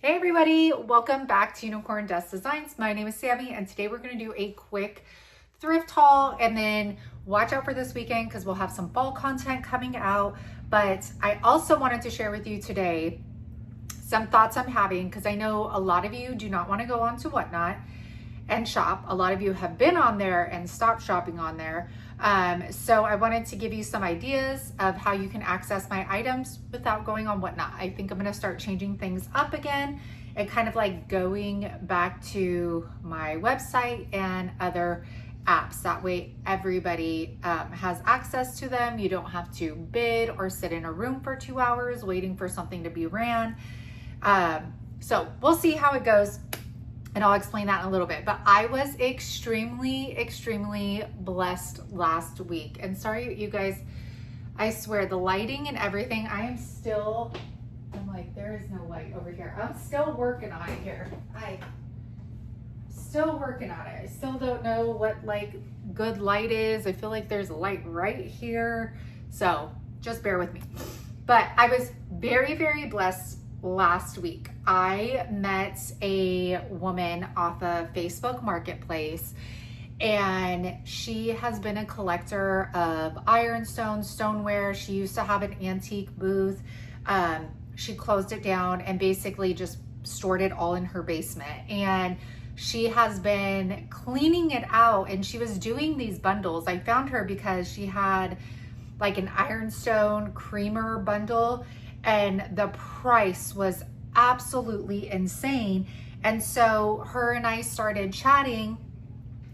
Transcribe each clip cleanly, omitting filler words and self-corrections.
Hey everybody, welcome back to Unicorn Dust Designs. My name is Sammy and today we're going to do a quick thrift haul and then watch out for this weekend because we'll have some fall content coming out. But I also wanted to share with you today some thoughts I'm having because I know a lot of you do not want to go on to Whatnot and shop. A lot of you have been on there and stopped shopping on there. So I wanted to give you some ideas of how you can access my items without going on Whatnot. I think I'm going to start changing things up again and kind of like going back to my website and other apps. That way everybody has access to them. You don't have to bid or sit in a room for 2 hours waiting for something to be ran. So we'll see how it goes. And I'll explain that in a little bit. But I was extremely blessed last week. And sorry, you guys, I swear the lighting and everything, I'm like, there is no light over here. I'm still working on it here. Still working on it. I still don't know what like good light is. I feel like there's a light right here. So just bear with me. But I was very blessed last week. I met a woman off of Facebook Marketplace, and she has been a collector of Ironstone stoneware. She used to have an antique booth. She closed it down and basically just stored it all in her basement. And she has been cleaning it out, and she was doing these bundles. I found her because she had like an Ironstone creamer bundle, and the price was absolutely insane. And so her and I started chatting,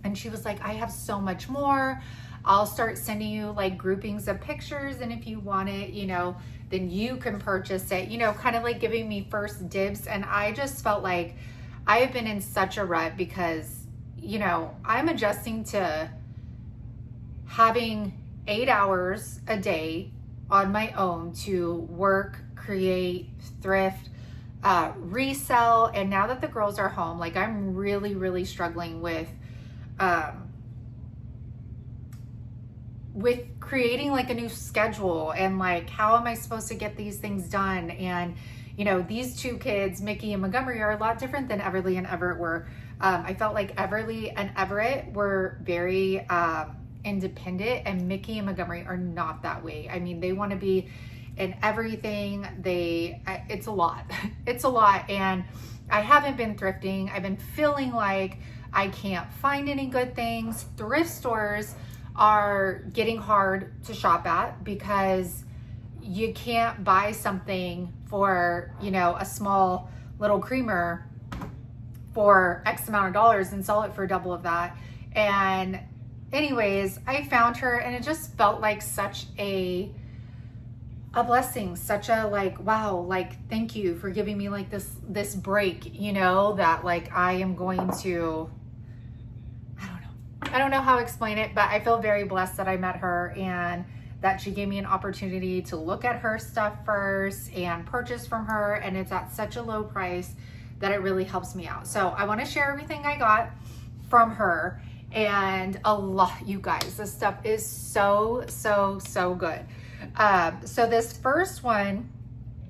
and she was like, I have so much more. I'll start sending you like groupings of pictures, and if you want it, then you can purchase it, kind of like giving me first dibs. And I just felt like I have been in such a rut because, I'm adjusting to having 8 hours a day on my own to work, create, thrift, resell. And now that the girls are home, like I'm really struggling with creating like a new schedule and like, how am I supposed to get these things done? And these two kids, Mickey and Montgomery, are a lot different than Everly and Everett were. I felt like Everly and Everett were very independent, and Mickey and Montgomery are not that way. I mean, they want to be in everything. It's a lot. It's a lot. And I haven't been thrifting. I've been feeling like I can't find any good things. Thrift stores are getting hard to shop at because you can't buy something for, a small little creamer for X amount of dollars and sell it for double of that. And anyways, I found her, and it just felt like such a blessing, such a like, wow, like, thank you for giving me like this break, that like I am going to, I don't know how to explain it, but I feel very blessed that I met her and that she gave me an opportunity to look at her stuff first and purchase from her. And it's at such a low price that it really helps me out. So I want to share everything I got from her. And a lot, you guys, this stuff is so good. So this first one,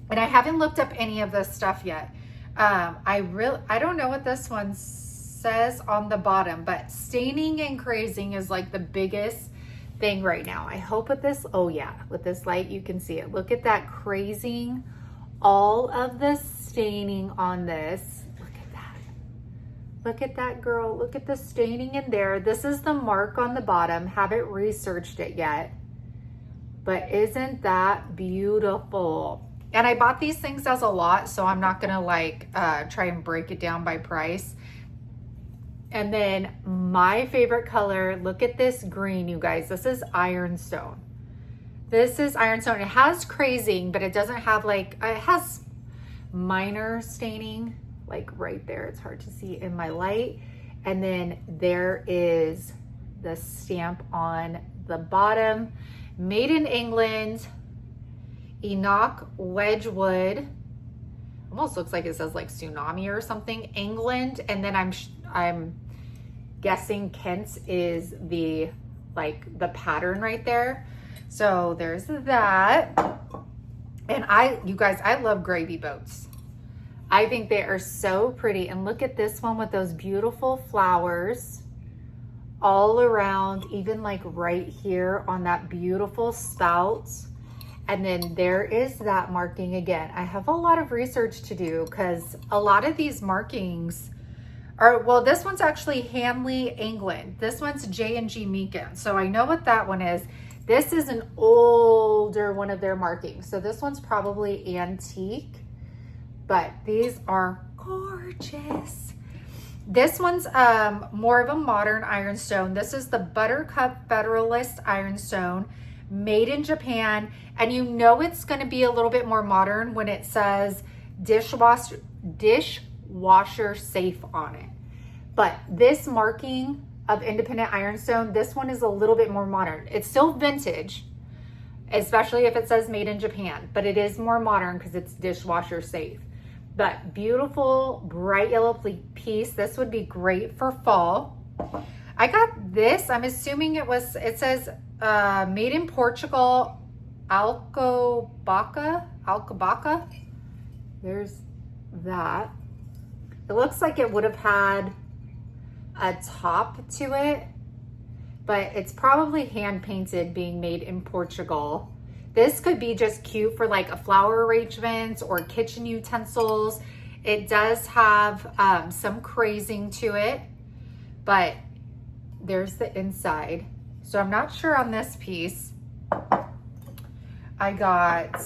and I haven't looked up any of this stuff yet. I don't know what this one says on the bottom, but staining and crazing is like the biggest thing right now. I hope with this, oh yeah, with this light you can see it. Look at that crazing, all of the staining on this. Look at that, girl. Look at the staining in there. This is the mark on the bottom. Haven't researched it yet, but isn't that beautiful? And I bought these things as a lot, so I'm not gonna like try and break it down by price. And then my favorite color, look at this green, you guys. This is Ironstone. This is Ironstone. It has crazing, but it doesn't have like, it has minor staining, like right there. It's hard to see in my light. And then there is the stamp on the bottom. Made in England, Enoch Wedgwood. Almost looks like it says like tsunami or something, England. And then I'm guessing Kent is the pattern right there. So there's that. And you guys, I love gravy boats. I think they are so pretty. And look at this one with those beautiful flowers all around, even like right here on that beautiful spout. And then there is that marking again. I have a lot of research to do because a lot of these markings are, well, this one's actually Hanley, England. This one's J&G Meakin. So I know what that one is. This is an older one of their markings. So this one's probably antique, but these are gorgeous. This one's more of a modern ironstone. This is the Buttercup Federalist Ironstone, made in Japan. And you know it's gonna be a little bit more modern when it says dishwasher safe on it. But this marking of independent ironstone, this one is a little bit more modern. It's still vintage, especially if it says made in Japan, but it is more modern because it's dishwasher safe. But beautiful bright yellow piece. This would be great for fall. I got this, I'm assuming it says made in Portugal, Alcobaça. There's that. It looks like it would have had a top to it, but it's probably hand painted, being made in Portugal. This could be just cute for like a flower arrangement or kitchen utensils. It does have some crazing to it, but there's the inside. So I'm not sure on this piece. I got,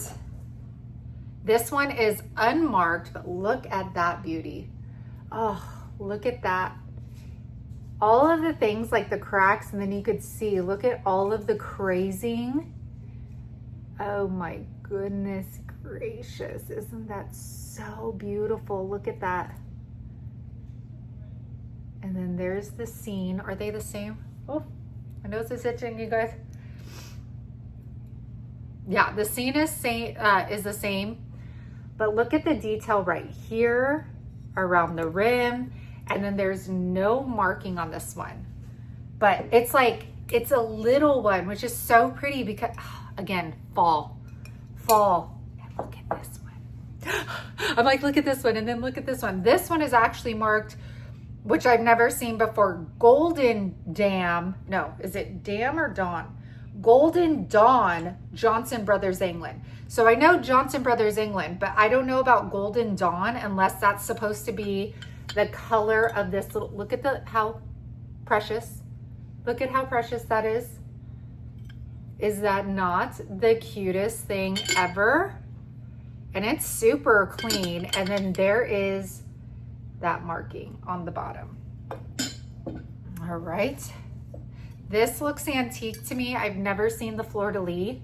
this one is unmarked, but look at that beauty. Oh, look at that. All of the things like the cracks, and then you could see, look at all of the crazing. Oh my goodness gracious. Isn't that so beautiful? Look at that. And then there's the scene. Are they the same? Oh, my nose is itching, you guys. Yeah, the scene is the same, but look at the detail right here around the rim. And then there's no marking on this one, but it's like, it's a little one, which is so pretty because, again, fall. And look at this one. I'm like, look at this one, and then look at this one. This one is actually marked, which I've never seen before, Golden Dam. No, is it Dam or Dawn? Golden Dawn, Johnson Brothers, England. So I know Johnson Brothers, England, but I don't know about Golden Dawn unless that's supposed to be the color of this little, look at how precious. Look at how precious that is. Is that not the cutest thing ever? And it's super clean. And then there is that marking on the bottom. All right. This looks antique to me. I've never seen the fleur-de-lis.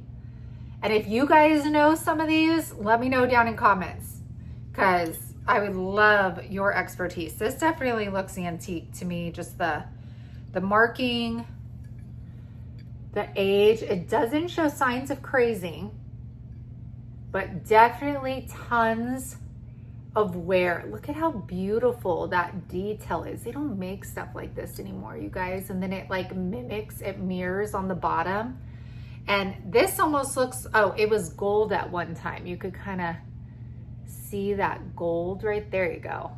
And if you guys know some of these, let me know down in comments, because I would love your expertise. This definitely looks antique to me. Just the marking, the age. It doesn't show signs of crazing, but definitely tons of wear. Look at how beautiful that detail is. They don't make stuff like this anymore, you guys. And then it like mimics, it mirrors on the bottom. And this almost looks, oh, it was gold at one time. You could kind of see that gold right there. You go.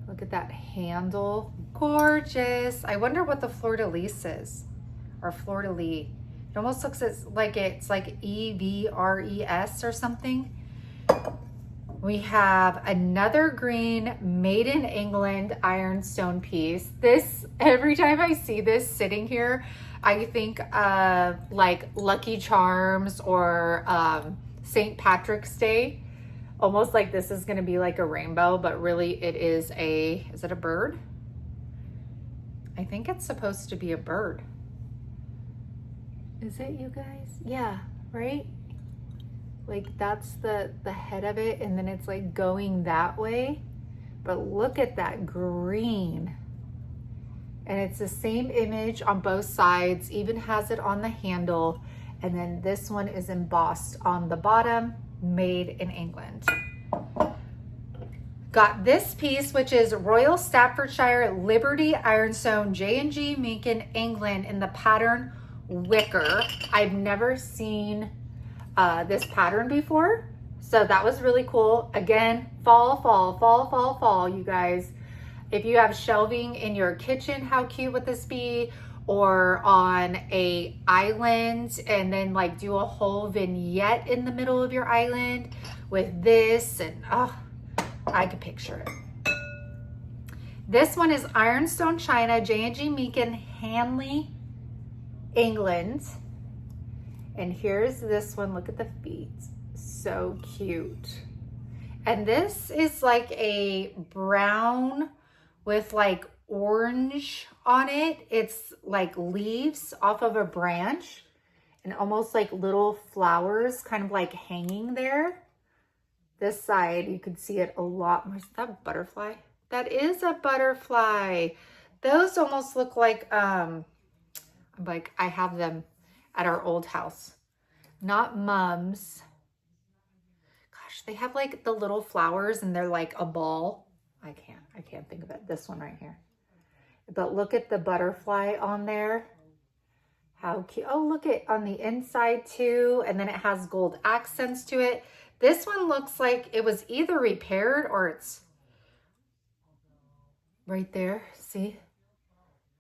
Look at that handle. Gorgeous. I wonder what the fleur-de-lis is, or fleur-de-lis. It almost looks like it's like EVRES or something. We have another green made in England ironstone piece. This, every time I see this sitting here, I think like Lucky Charms or St. Patrick's Day. Almost like this is gonna be like a rainbow, but really it is is it a bird? I think it's supposed to be a bird. Is it, you guys? Yeah, right? Like that's the head of it, and then it's like going that way. But look at that green. And it's the same image on both sides, even has it on the handle. And then this one is embossed on the bottom, made in England. Got this piece, which is Royal Staffordshire Liberty Ironstone J&G Meakin, England, in the pattern Wicker. I've never seen this pattern before, So that was really cool. Again, fall, you guys. If you have shelving in your kitchen, how cute would this be? Or on a island, and then like do a whole vignette in the middle of your island with this, and oh, I could picture it. This one is Ironstone China, J&G Meakin, Hanley, England. And here's this one, look at the feet, so cute. And this is like a brown with like orange on it. It's like leaves off of a branch and almost like little flowers kind of like hanging there. This side, you can see it a lot more. Is that a butterfly? That is a butterfly. Those almost look like, I have them at our old house. Not mums. Gosh, they have like the little flowers and they're like a ball. I can't think of it. This one right here. But look at the butterfly on there. How cute. Oh, look at on the inside too. And then it has gold accents to it. This one looks like it was either repaired or it's right there. See?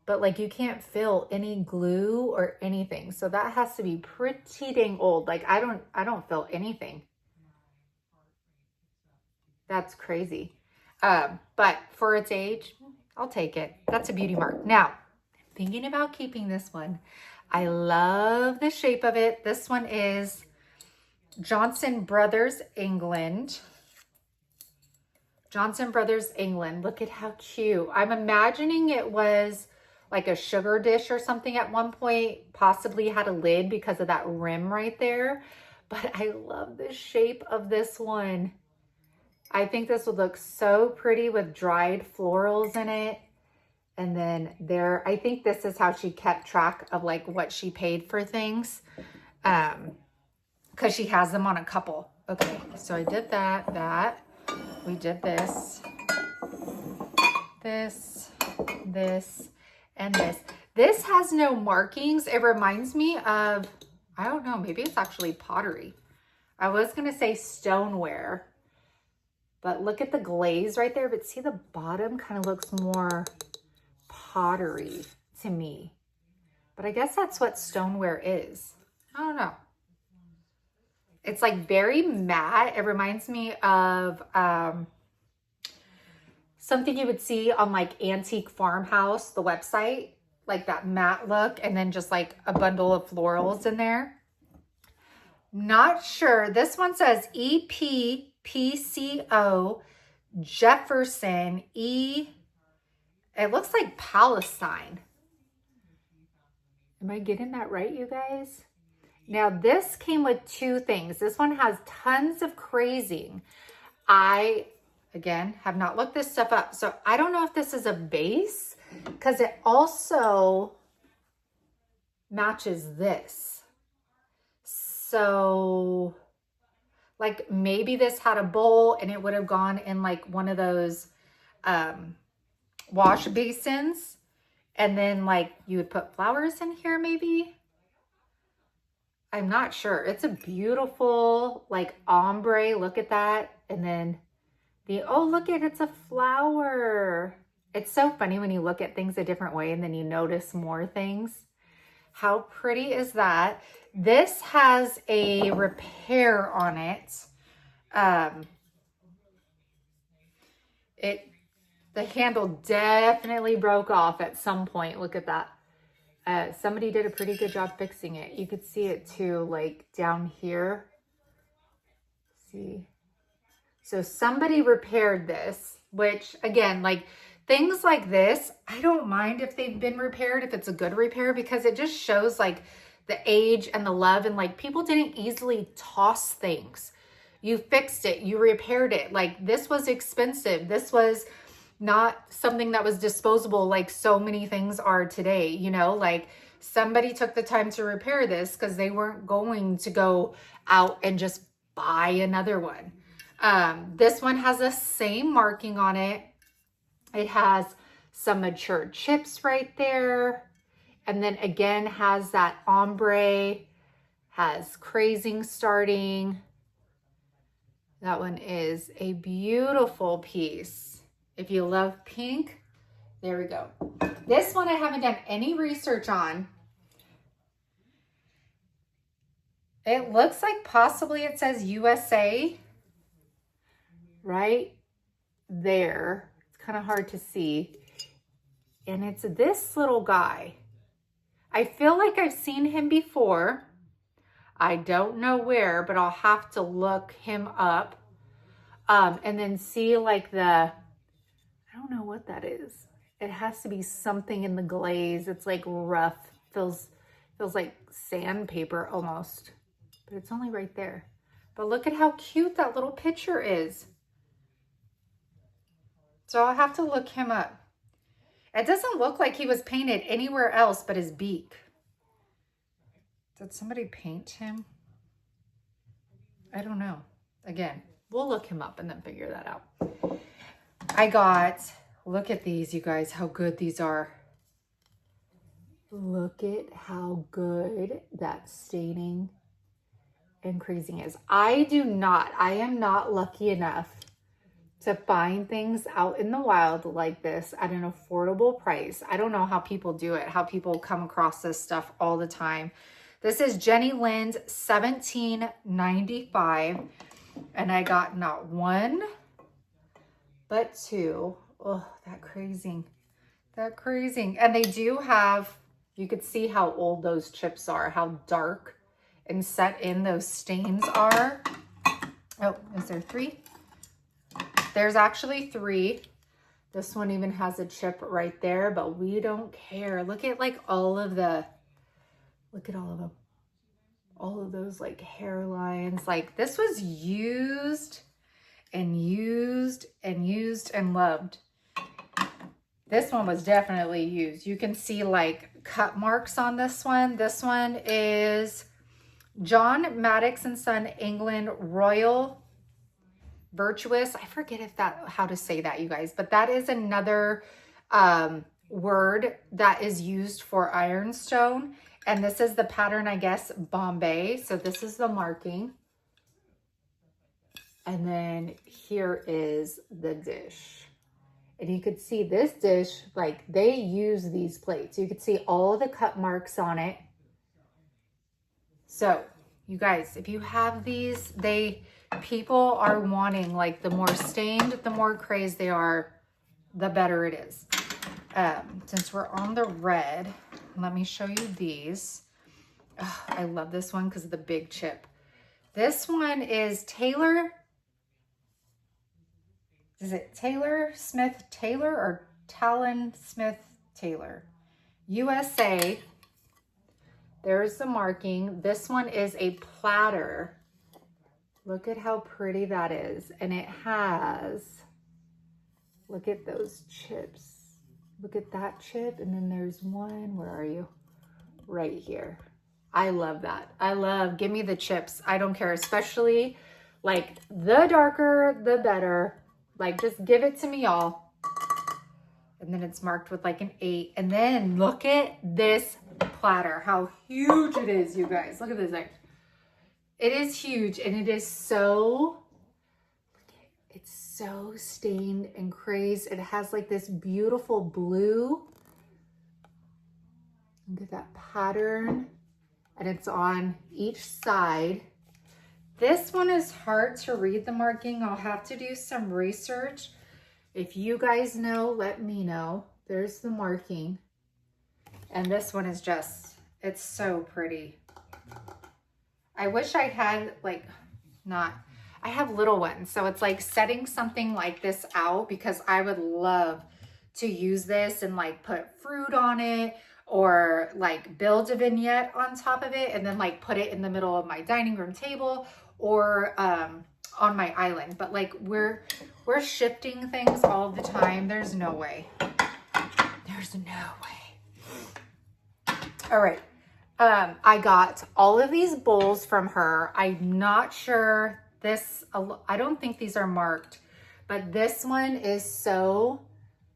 But like you can't feel any glue or anything. So that has to be pretty dang old. Like I don't feel anything. That's crazy. But for its age, I'll take it. That's a beauty mark. Now, thinking about keeping this one. I love the shape of it. This one is Johnson Brothers, England. Johnson Brothers, England. Look at how cute. I'm imagining it was like a sugar dish or something at one point, possibly had a lid because of that rim right there. But I love the shape of this one. I think this would look so pretty with dried florals in it. And then there, I think this is how she kept track of like what she paid for things. Because she has them on a couple. Okay, so I did that. We did this, and this. This has no markings. It reminds me of, I don't know, maybe it's actually pottery. I was gonna say stoneware, but look at the glaze right there. But see, the bottom kind of looks more pottery to me. But I guess that's what stoneware is. I don't know. It's like very matte. It reminds me of something you would see on like Antique Farmhouse, the website, like that matte look, and then just like a bundle of florals in there. Not sure. This one says EPPCO Jefferson E. It looks like Palestine. Am I getting that right, you guys? Now this came with two things. This one has tons of crazing. I, again, have not looked this stuff up. So I don't know if this is a base because it also matches this. So like maybe this had a bowl and it would have gone in like one of those wash basins. And then like you would put flowers in here maybe. I'm not sure. It's a beautiful like ombre. Look at that. And then oh, look at it's a flower. It's so funny when you look at things a different way and then you notice more things. How pretty is that? This has a repair on it. The handle definitely broke off at some point. Look at that. Somebody did a pretty good job fixing it. You could see it too, like down here. See? So somebody repaired this, which again, like things like this, I don't mind if they've been repaired, if it's a good repair, because it just shows like the age and the love, and like people didn't easily toss things. You fixed it, you repaired it. Like this was expensive. This was not something that was disposable like so many things are today, you know, like somebody took the time to repair this because they weren't going to go out and just buy another one. This one has the same marking on it. It has some matured chips right there. And then again, has that ombre, has crazing starting. That one is a beautiful piece. If you love pink, there we go. This one I haven't done any research on. It looks like possibly it says USA right there. It's kind of hard to see. And it's this little guy. I feel like I've seen him before. I don't know where, but I'll have to look him up. And then see like I don't know what that is. It has to be something in the glaze. It's like rough, feels like sandpaper almost, but it's only right there. But look at how cute that little picture is. So I'll have to look him up. It doesn't look like he was painted anywhere else but his beak. Did somebody paint him? I don't know. Again, we'll look him up and then figure that out. I got, look at these, you guys, how good these are. Look at how good that staining and crazing is. I am not lucky enough to find things out in the wild like this at an affordable price. I don't know how people do it, how people come across this stuff all the time. This is Jenny Lynn's $17.95, and I got not one, but two. Oh, that crazing. And they do have, you could see how old those chips are, how dark and set in those stains are. Oh, is there three? There's actually three. This one even has a chip right there, but we don't care. Look at like all of the, look at all of them. All of those like hairlines. Like this was used and used and used and loved. This one was definitely used. You can see like cut marks on this one. This one is John Maddox and Son England Royal Virtuous. I forget how to say that, you guys, but that is another word that is used for ironstone. And this is the pattern, I guess, Bombay. So this is the marking. And then here is the dish. And you could see this dish, like they use these plates. You could see all the cut marks on it. So you guys, if you have these, people are wanting, like the more stained, the more crazed they are, the better it is. Since we're on the red, let me show you these. Oh, I love this one because of the big chip. This one is Taylor. Is it Taylor Smith Taylor or Talon Smith Taylor? USA. There's the marking. This one is a platter. Look at how pretty that is. And it has, look at those chips. Look at that chip. And then there's one, where are you? Right here. I love that. Give me the chips. I don't care, especially like the darker, the better. Like just give it to me all. And then it's marked with like an 8. And then look at this platter, how huge it is, you guys. Look at this thing. It is huge, and it is so, it's so stained and crazed. It has like this beautiful blue. Look at that pattern. And it's on each side. This one is hard to read the marking. I'll have to do some research. If you guys know, let me know. There's the marking. And this one is just, it's so pretty. I wish I had like, I have little ones. So it's like setting something like this out, because I would love to use this and like put fruit on it, or like build a vignette on top of it and then like put it in the middle of my dining room table, or on my island. But like we're shifting things all the time. There's no way. There's no way. All right. I got all of these bowls from her. I'm not sure I don't think these are marked, but this one is so,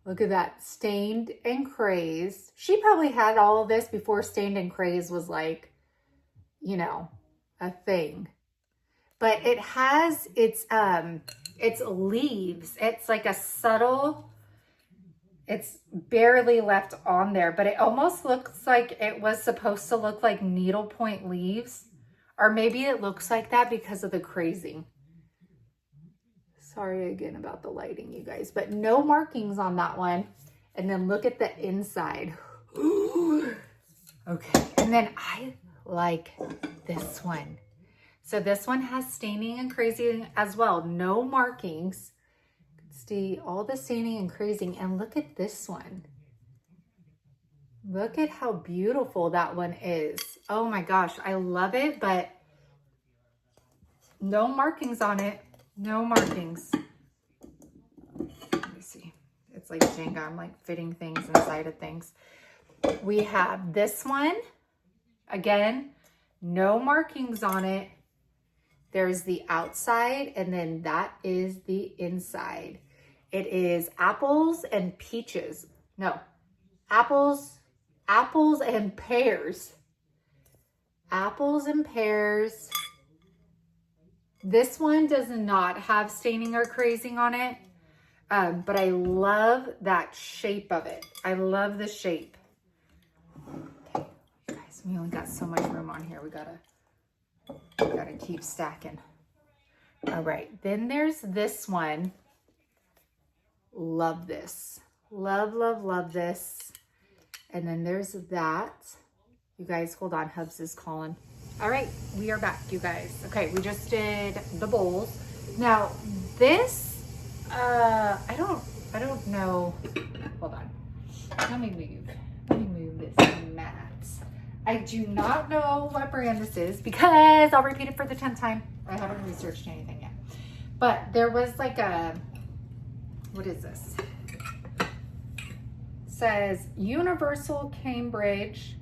look at that, stained and crazed. She probably had all of this before stained and crazed was like, you know, a thing. but it has its leaves. It's like a subtle, it's barely left on there, but it almost looks like it was supposed to look like needlepoint leaves, or maybe it looks like that because of the crazing. Sorry again about the lighting, you guys, but no markings on that one. And then look at the inside. Okay, and then I like this one. So this one has staining and crazing as well. No markings. You can see all the staining and crazing. And look at this one. Look at how beautiful that one is. Oh my gosh, I love it, but no markings on it. No markings. Let me see. It's like Jenga. I'm like fitting things inside of things. We have this one. Again, no markings on it. There's the outside, and then that is the inside. It is apples and peaches. No, apples and pears. Apples and pears. This one does not have staining or crazing on it, but I love that shape of it. I love the shape. Okay, guys, we only got so much room on here. We gotta keep stacking. All right, then there's this one. Love this. Love, love, love this. And then there's that. You guys, hold on. Hubs is calling. All right, we are back, you guys. Okay, we just did the bowls. Now, this, I don't know. Hold on. Let me move this mat. I do not know what brand this is because I'll repeat it for the 10th time. I haven't researched anything yet. But there was like a, what is this? It says Universal Cambridge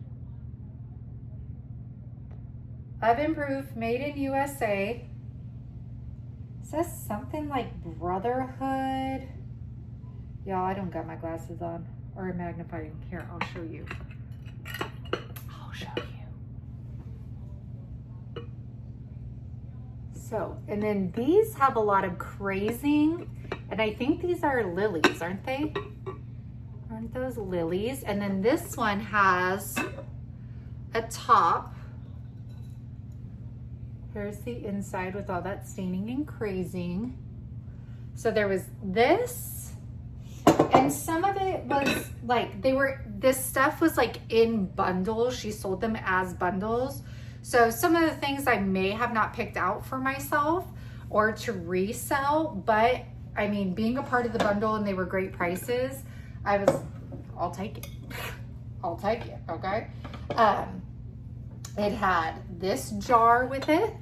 Oven Proof, made in USA. It says something like Brotherhood. Y'all, I don't got my glasses on or a magnifying. Here, I'll show you. So, and then these have a lot of crazing, and I think these are lilies, aren't they? Aren't those lilies? And then this one has a top. Here's the inside with all that staining and crazing. So there was this, and some of it was like, this stuff was like in bundles. She sold them as bundles. So some of the things I may have not picked out for myself or to resell, but I mean, being a part of the bundle and they were great prices, I'll take it. I'll take it, okay? It had this jar with it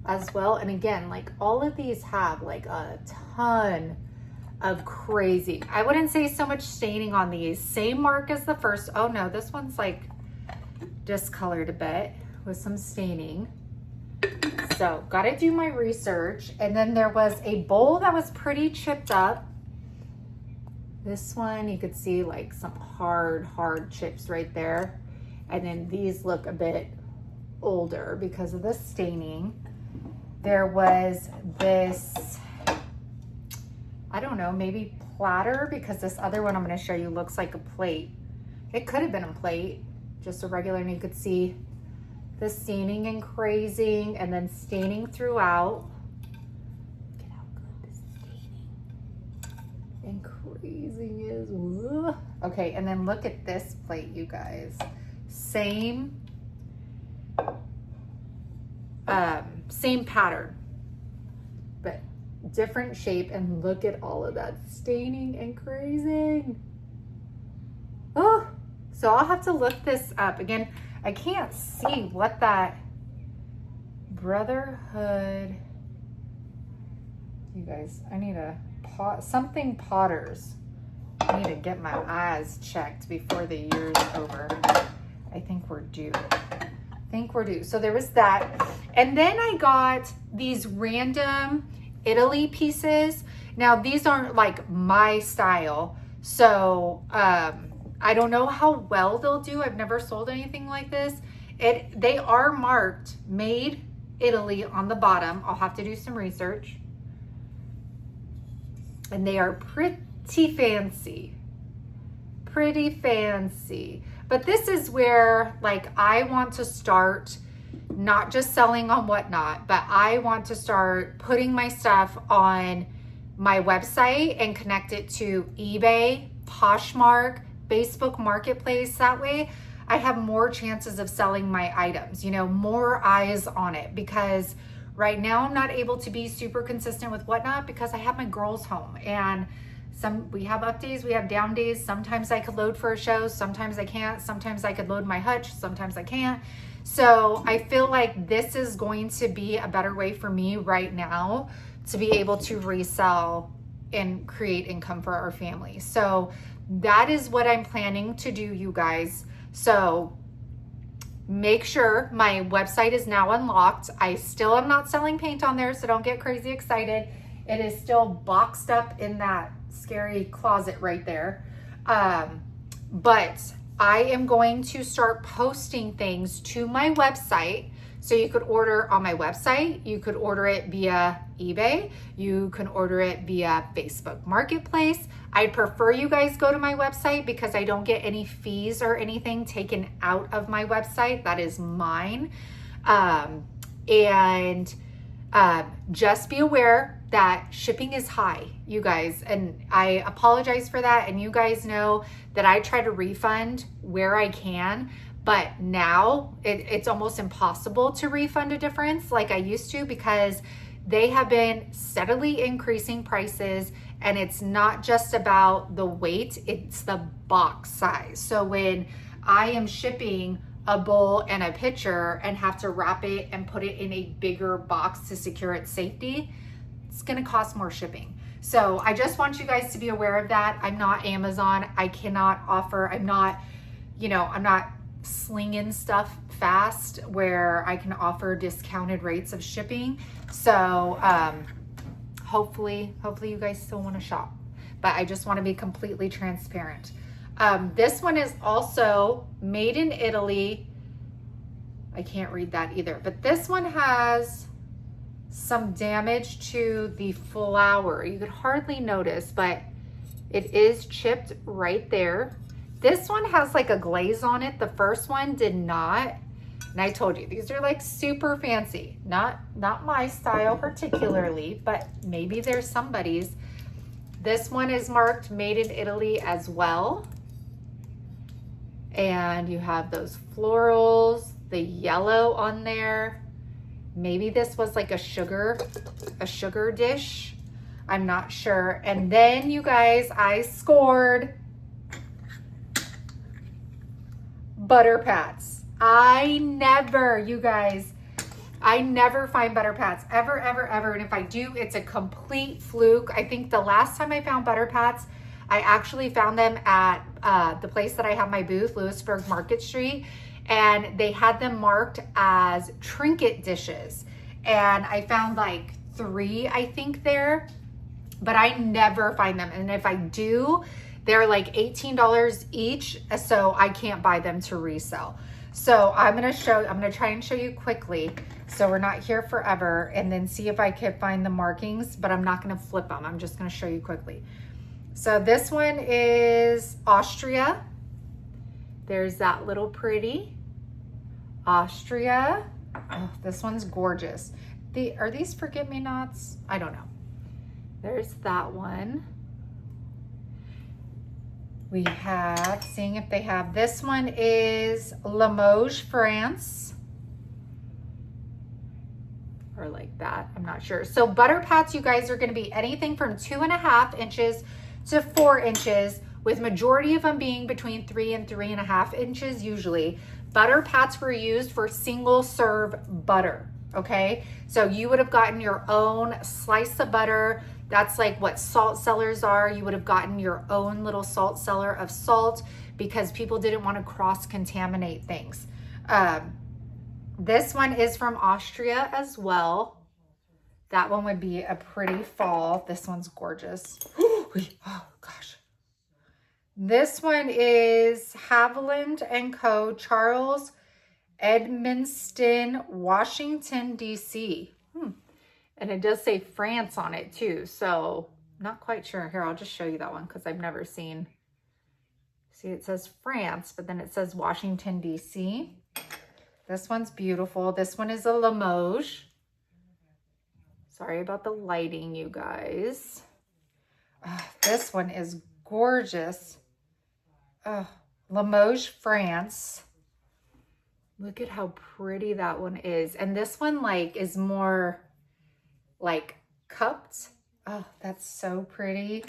as well. And again, like all of these have like a ton of crazy. I wouldn't say so much staining on these. Same mark as the first. Oh no, this one's like discolored a bit with some staining. So gotta do my research. And then there was a bowl that was pretty chipped up. This one, you could see like some hard chips right there. And then these look a bit older because of the staining. There was this, I don't know, maybe platter, because this other one I'm gonna show you looks like a plate. It could have been a plate, just a regular, and you could see the staining and crazing and then staining throughout. Look at how good the staining and crazing is. Ugh. Okay, and then look at this plate, you guys. Same pattern, but different shape, and look at all of that staining and crazing. Oh, so I'll have to look this up again. I can't see what that Brotherhood, you guys, I need a something Potters. I need to get my eyes checked before the year's over. I think we're due. So there was that. And then I got these random Italy pieces. Now these aren't like my style. So I don't know how well they'll do. I've never sold anything like this. They are marked made Italy on the bottom. I'll have to do some research. And they are pretty fancy. Pretty fancy. But this is where like I want to start not just selling on Whatnot, but I want to start putting my stuff on my website and connect it to eBay, Poshmark, Facebook Marketplace. That way I have more chances of selling my items, you know, more eyes on it, because right now I'm not able to be super consistent with Whatnot because I have my girls home, and we have up days, we have down days. Sometimes I could load for a show, sometimes I can't. Sometimes I could load my hutch, sometimes I can't. So I feel like this is going to be a better way for me right now to be able to resell and create income for our family. So that is what I'm planning to do, you guys. So make sure my website is now unlocked. I still am not selling paint on there, so don't get crazy excited. It is still boxed up in that scary closet right there. But I am going to start posting things to my website. So you could order on my website, you could order it via eBay, you can order it via Facebook Marketplace. I'd prefer you guys go to my website because I don't get any fees or anything taken out of my website. That is mine. Just be aware that shipping is high, you guys, and I apologize for that. And you guys know that I try to refund where I can, but now it's almost impossible to refund a difference like I used to, because they have been steadily increasing prices, and it's not just about the weight, it's the box size. So when I am shipping a bowl and a pitcher and have to wrap it and put it in a bigger box to secure its safety, it's gonna cost more shipping. So I just want you guys to be aware of that. I'm not Amazon. I cannot offer, I'm not slinging stuff fast where I can offer discounted rates of shipping. So hopefully you guys still want to shop, but I just want to be completely transparent. This one is also made in Italy. I can't read that either, but this one has some damage to the flower. You could hardly notice, but it is chipped right there. This one has like a glaze on it. The first one did not. And I told you, these are like super fancy. Not my style particularly, but maybe there's somebody's. This one is marked made in Italy as well. And you have those florals, the yellow on there. Maybe this was like a sugar dish. I'm not sure. And then you guys, I scored butter pats. I never find butter pats ever. And if I do, it's a complete fluke. I think the last time I found butter pats, I actually found them at the place that I have my booth, Lewisburg Market Street, and they had them marked as trinket dishes. And I found like 3, I think, there, but I never find them. And if I do, they're like $18 each, so I can't buy them to resell. So I'm gonna try and show you quickly, so we're not here forever, and then see if I can find the markings, but I'm not gonna flip them. I'm just gonna show you quickly. So this one is Austria. There's that little pretty Austria. Oh, this one's gorgeous. Are these forget-me-nots? I don't know. There's that one. We have, seeing if they have, this one is Limoges, France. Or like that, I'm not sure. So butter pats, you guys, are gonna be anything from 2.5 inches to 4 inches, with majority of them being between 3 and 3.5 inches usually. Butter pats were used for single serve butter, okay? So you would have gotten your own slice of butter. That's like what salt cellars are. You would have gotten your own little salt cellar of salt because people didn't want to cross-contaminate things. This one is from Austria as well. That one would be a pretty fall. This one's gorgeous. Oh gosh. This one is Haviland & Co. Charles Edmonston, Washington, D.C. And it does say France on it too. So not quite sure. Here, I'll just show you that one because I've never seen. See, it says France, but then it says Washington, D.C. This one's beautiful. This one is a Limoges. Sorry about the lighting, you guys. This one is gorgeous. Limoges, France. Look at how pretty that one is. And this one like is more like cupped. Oh, that's so pretty.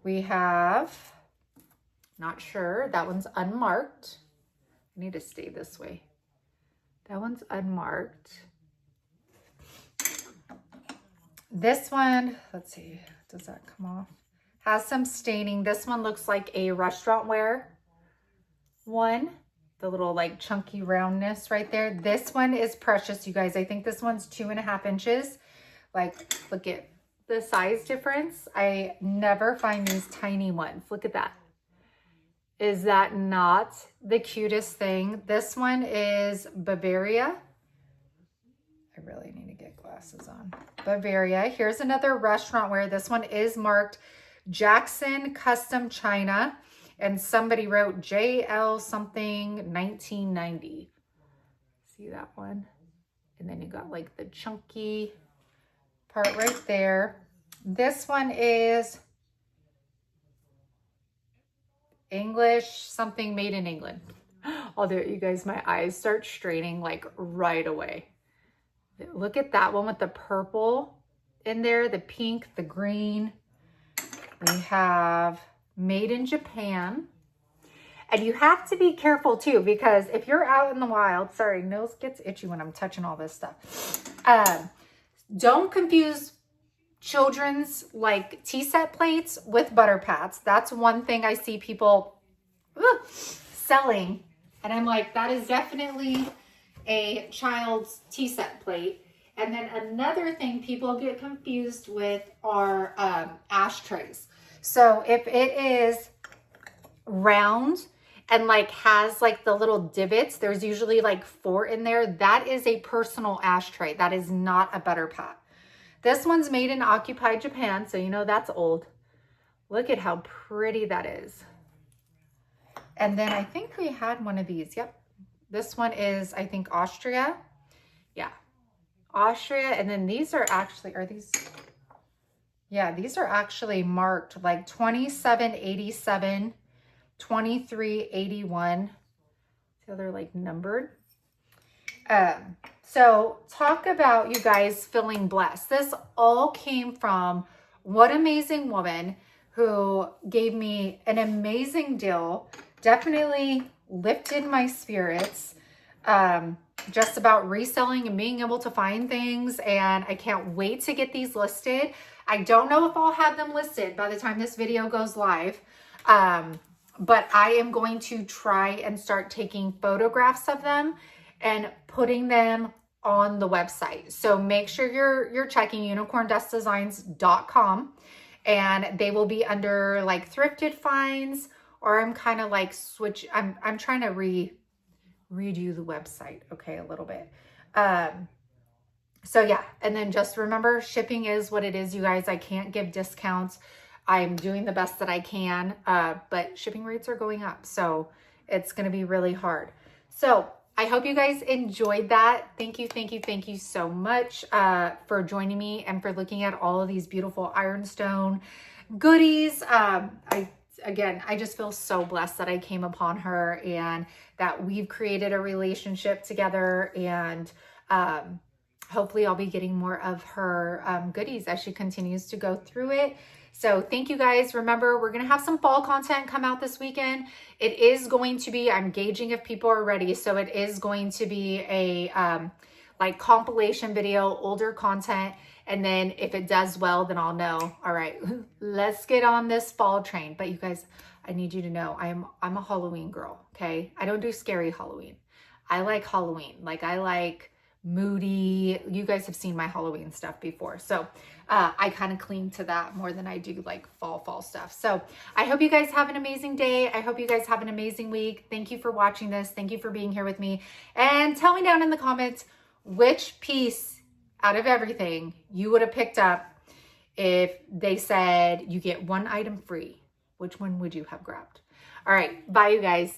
We have, not sure, that one's unmarked. I need to stay this way. That one's unmarked. This one, let's see, does that come off? Has some staining. This one looks like a restaurant wear one. The little like chunky roundness right there. This one is precious, you guys. I think this one's 2.5 inches. Like, look at the size difference. I never find these tiny ones. Look at that. Is that not the cutest thing? This one is Bavaria. I really need to get glasses on. Bavaria. Here's another restaurant wear. This one is marked Jackson Custom China. And somebody wrote JL something 1990. See that one? And then you got like the chunky part right there. This one is English, something made in England. Although you guys, my eyes start straining like right away. Look at that one with the purple in there, the pink, the green. We have made in Japan. And you have to be careful too, because if you're out in the wild, sorry, nose gets itchy when I'm touching all this stuff. Don't confuse children's like tea set plates with butter pats. That's one thing I see people selling. And I'm like, that is definitely a child's tea set plate. And then another thing people get confused with are ashtrays. So if it is round and like has like the little divots, there's usually like 4 in there. That is a personal ashtray. That is not a butter pot. This one's made in occupied Japan, so you know that's old. Look at how pretty that is. And then I think we had one of these. Yep. This one is, I think, Austria. Yeah. Austria. And then these are actually, are these? Yeah, these are actually marked like 2787, 2381. So they're like numbered. So talk about you guys feeling blessed. This all came from one amazing woman who gave me an amazing deal. Definitely lifted my spirits. Just about reselling and being able to find things. And I can't wait to get these listed. I don't know if I'll have them listed by the time this video goes live. But I am going to try and start taking photographs of them and putting them on the website. So make sure you're checking unicorndustdesigns.com, and they will be under like thrifted finds, or I'm kind of like I'm trying to redo the website, okay, a little bit. So yeah, and then just remember, shipping is what it is, you guys. I can't give discounts. I'm doing the best that I can, but shipping rates are going up, so it's going to be really hard. So I hope you guys enjoyed that. Thank you so much for joining me and for looking at all of these beautiful Ironstone goodies. I just feel so blessed that I came upon her and that we've created a relationship together, and hopefully I'll be getting more of her goodies as she continues to go through it. So thank you guys. Remember, we're going to have some fall content come out this weekend. It is going to be, I'm gauging if people are ready. So it is going to be a like compilation video, older content. And then if it does well, then I'll know, all right, let's get on this fall train. But you guys, I need you to know I'm a Halloween girl. Okay. I don't do scary Halloween. I like Halloween. Like I like moody. You guys have seen my Halloween stuff before. So I kind of cling to that more than I do like fall stuff. So I hope you guys have an amazing day. I hope you guys have an amazing week. Thank you for watching this. Thank you for being here with me. And tell me down in the comments which piece out of everything you would have picked up if they said you get one item free. Which one would you have grabbed? All right. Bye, you guys.